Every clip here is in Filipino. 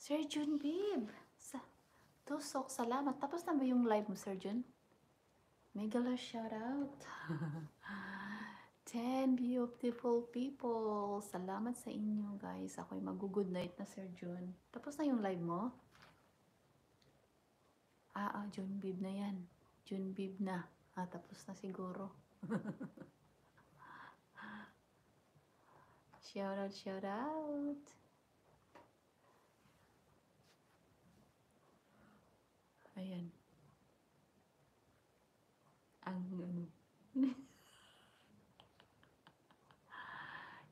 Sir Jun, babe. Tusok, salamat. Tapos na ba yung live mo, Sir Jun? Megalo shoutout. 10 beautiful people. Salamat sa inyo, guys. Ako'y mag-good night na, Sir Jun. Tapos na yung live mo? Jun Bib na yan. Jun Bib na. Tapos na siguro. Shoutout, shoutout. Ayan.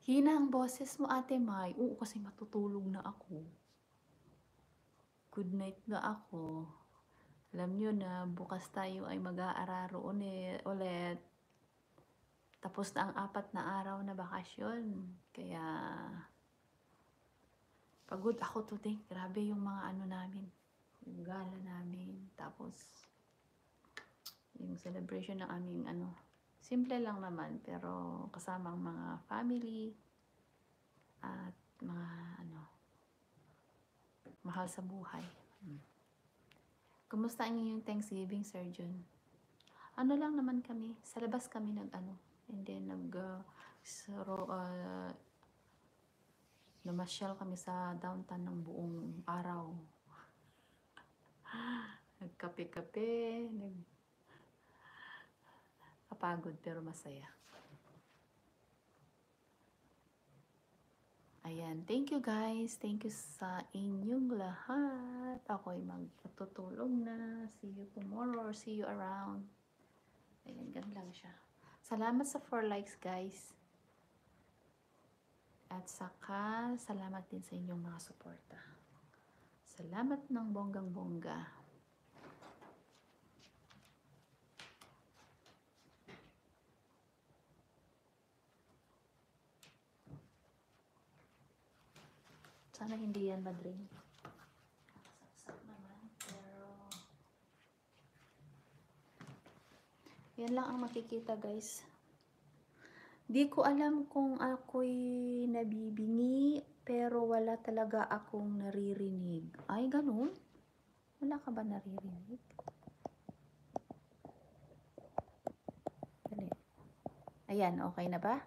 Hina ang boses mo, Ate Mai. Oo, kasi matutulog na ako. Good night na ako. Alam nyo na, bukas tayo ay mag-aararo ulit. Tapos na ang 4 na araw na bakasyon. Kaya, pagod ako today. Grabe yung mga namin. Yung gala namin. Tapos, yung celebration ng aming simple lang naman, pero kasama ang mga family at mga mahal sa buhay. Kumusta ang inyong Thanksgiving, Sir Jun? Ano lang naman kami, sa labas kami and then namasyal kami sa downtown ng buong araw. Nagkape-kape, kapagod pero masaya. Ayan, thank you guys. Thank you sa inyong lahat. Ako'y magtutulog na. See you tomorrow or see you around. Ayan, ganun lang siya. Salamat sa 4 likes, guys. At saka, salamat din sa inyong mga suporta. Salamat ng bonggang-bongga. Sana hindi yan madring. Saksak naman, pero yan lang ang makikita, guys. Di ko alam kung ako'y nabibingi, pero wala talaga akong naririnig. Ay, ganun? Wala ka ba naririnig? Dali. Ayan, okay na ba?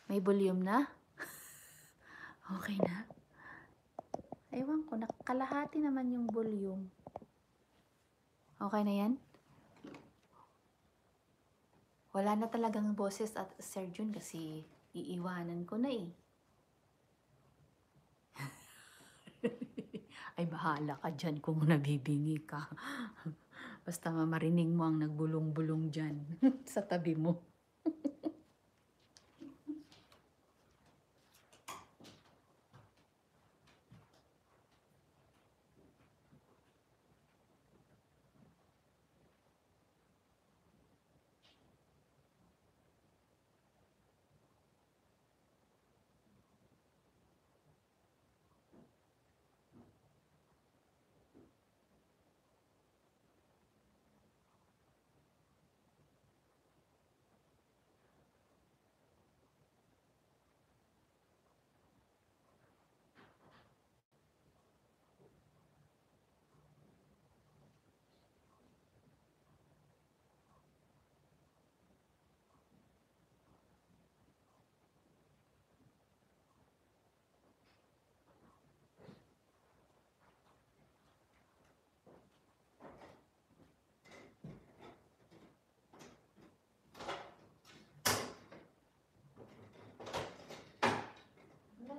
May volume na? Okay na? Ewan ko, nakakalahati naman yung volume. Okay na yan? Wala na talagang boses at Sir Jun kasi iiwanan ko na eh. Ay, bahala ka dyan kung nabibingi ka. Basta marinig mo ang nagbulong-bulong dyan sa tabi mo.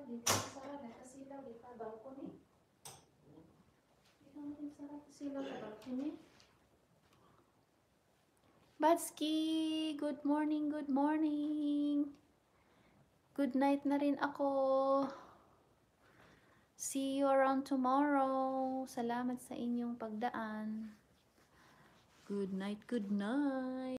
Dito sa kasilaw, dito sa balcony. Dito natin sa kasilaw sa balcony. Batsky, good morning, good morning. Good night na rin ako. See you around tomorrow. Salamat sa inyong pagdaan. Good night, good night.